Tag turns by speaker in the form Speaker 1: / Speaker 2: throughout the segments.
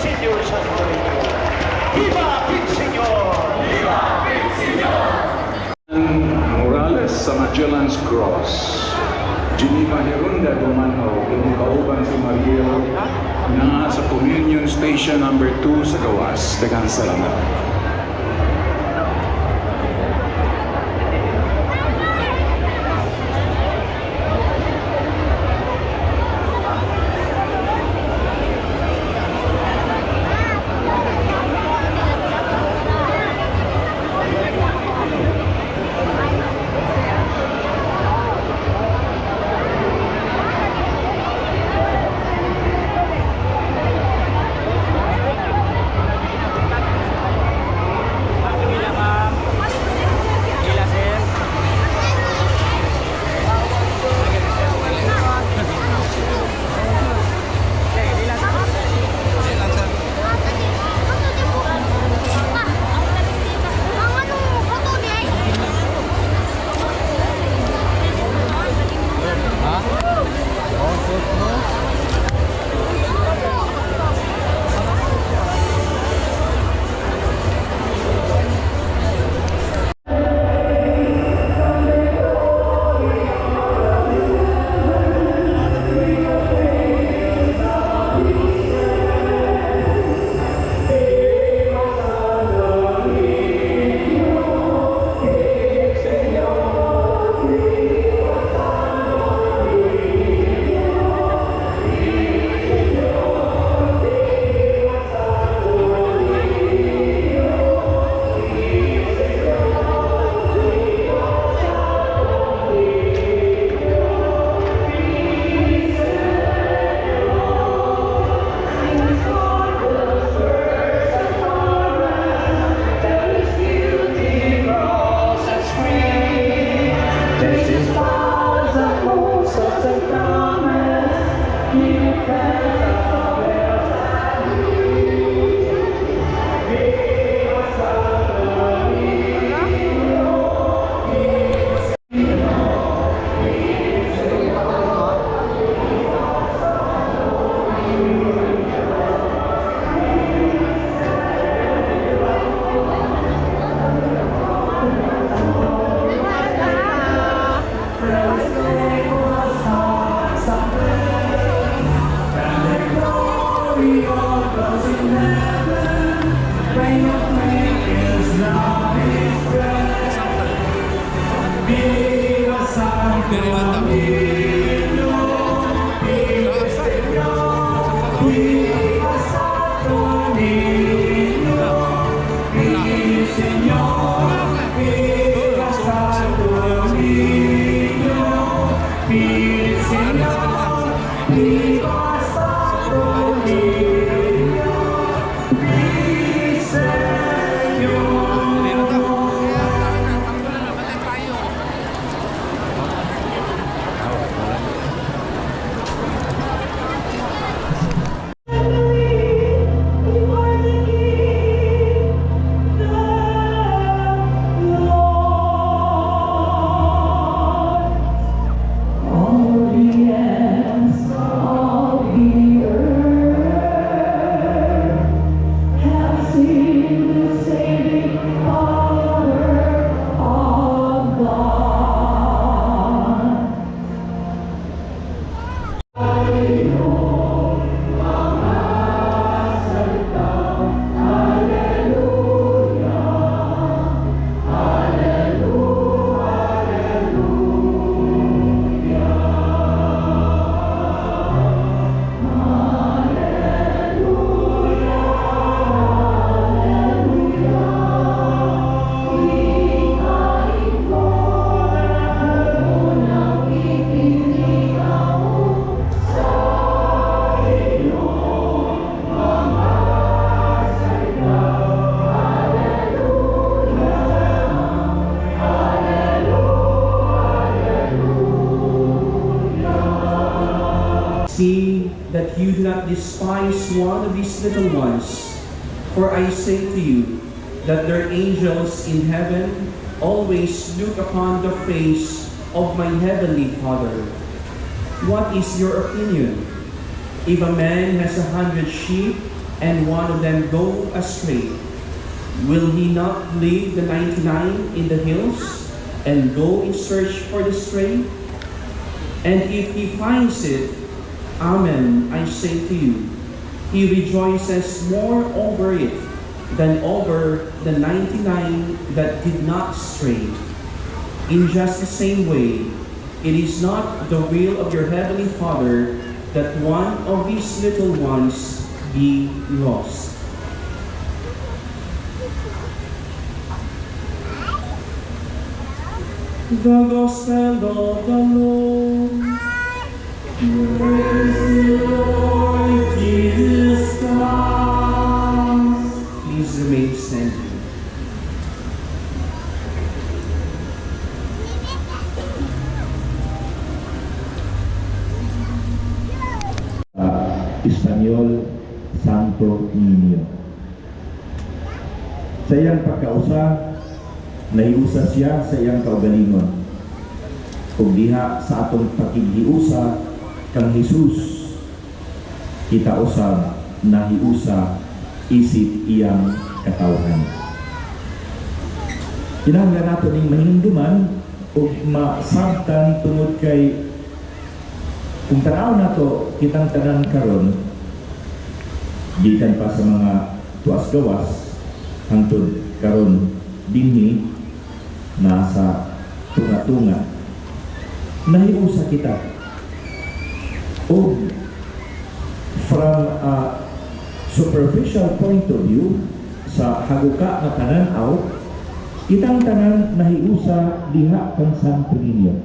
Speaker 1: Señor Santo de Dios. ¡Viva el Señor! ¡Viva el Señor!
Speaker 2: Morales sa Magellan's Cross. Geneva Herunda Dumanho, yung kauban si Maria na sa Communion Station number 2 sa Gawas. Daghang salamat.
Speaker 3: See that you do not despise one of these little ones. For I say to you that their angels in heaven always look upon the face of my heavenly Father. What is your opinion? If a man has 100 sheep and one of them go astray, will he not leave the 99 in the hills and go in search for the stray? And if he finds it, amen, I say to you, he rejoices more over it than over the 99 that did not stray. In just the same way, it is not the will of your heavenly Father that one of these little ones be lost. The Gospel of the Lord. Praise the Lord Jesus Christ. Please remain standing.
Speaker 4: Espanyol, Santo Niño. Sa iyang pagkausa, nahiusa siya sa iyang kaugalingon. Kung diha sa atong paghiusa kang Jesus, kita usab nahiusa isip iyang katawhan. Kinahanglan nato ning mahinumduman ug masabtan tungod kay kung tanaw nato kitang tanan karon gikan pa sa mga tuas gawas hangtod karon dinhi nasa tunga-tunga nahiusa kita o from a superficial point of view sa haguka nga tanan-aw kitang tanan nahiusa diha kang Santo Niño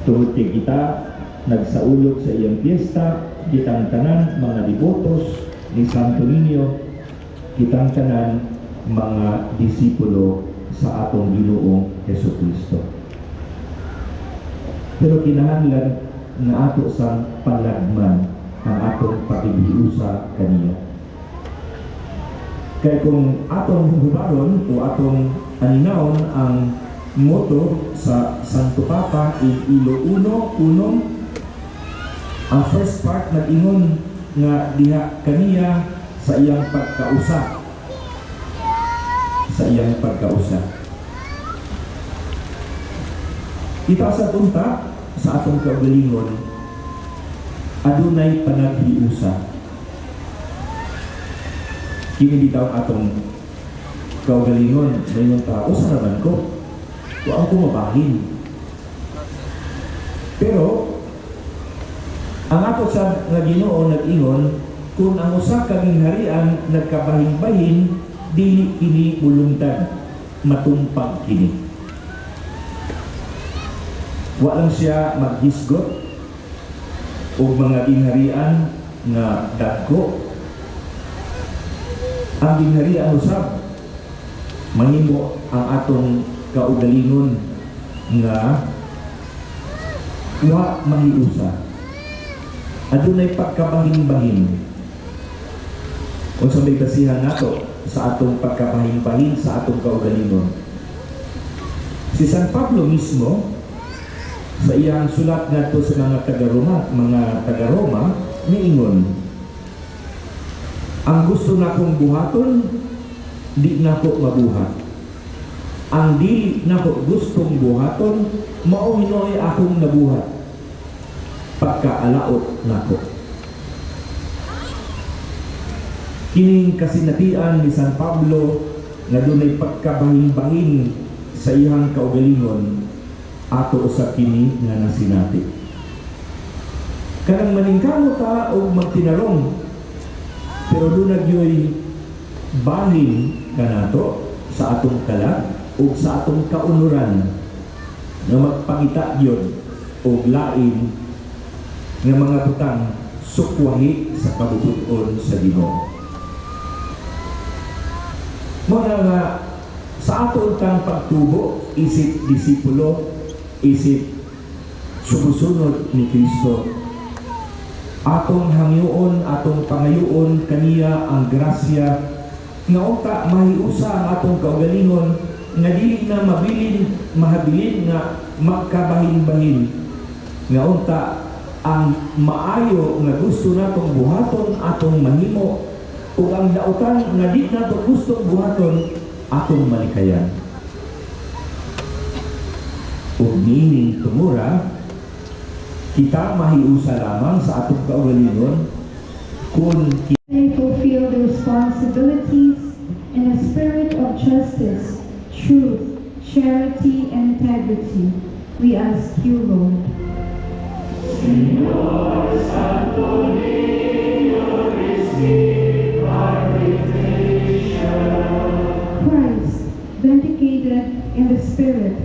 Speaker 4: tungod kay kita nagsaulog sa iyang piyesta kitang tanan mga devotos ni Santo Niño kitang tanan mga disipulo sa atong Ginoong Jesucristo. Pero kinahanglan nga ato sang palagman ang atong paghiusa kaniya. Kaya kung atong hubaron o atong aninawon ang motto sa Santo Papa Ilo 1:1, ang first part nag-ingon nga diha kaniya sa iyang pagkausa. Sa iyang pagkausa. Kita sa tunta sa atong kaugalingon adunay panaghiusa. Kini bitaw atong kaugalingon mayon ta usa naman ko. Wa ako mabahin. Pero ang ato sa nga Ginoo nag-ingon kung ang usa ka gingharian nagkabahin-bahin dili kini ulungtad matumpag kini. Wa lang siya maghisgot o mga gingharian nga dagko. Ang gingharian usab mahimo ang atong kaugalingon nga wa mahiusa. Adunay pagkabahin-bahin. Kung sa may basihan nato sa atong pagkabahin-bahin sa atong kaugalingon. Si San Pablo mismo sa iyang sulat ngadto sa mga taga-Roma niingon, ang gusto nakong buhaton di nako mabuhat. Ang dili nako gustong buhaton mao hinoy akong nabuhat. Pagkaalaot nako. Kining kasinatian ni San Pablo nga dunay pagkabahin-bahin sa iyang kaugalingon ato sa kini nga nasinati. Kanang maningkamot ta o magtinarong pero doon nagyoy bahin kanato sa atong kalag o sa atong kaunuran nga magpangita yun o lain nga mga butang sukwahi sa kabubuton sa Ginoo. Muna nga sa ato kang pagtubo isip disipulo isip sumusunod ni Kristo atong hangyoon atong pangayoon kaniya ang grasya nga uta mahiusa ang atong kaugalingon nga dili na mahabilin nga magkabahin-bahin nga unta ang maayo nga gusto natong buhaton atong mahimo ug ang dautan nga di nato gusto buhaton atong malikayan. Ug nining tumura, kita mahiusa lamang sa atong kaugalingon kung
Speaker 5: They fulfill the responsibilities in a spirit of justice, truth, charity, and integrity. We ask you, Lord. Christ, vindicated in the Spirit,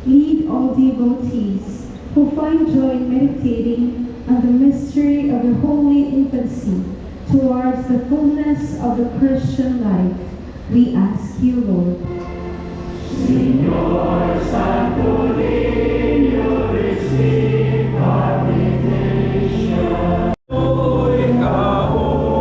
Speaker 5: lead all devotees who find joy in meditating on the mystery of the holy infancy towards the fullness of the Christian life. We ask you, Lord.
Speaker 1: Señor Santo Niño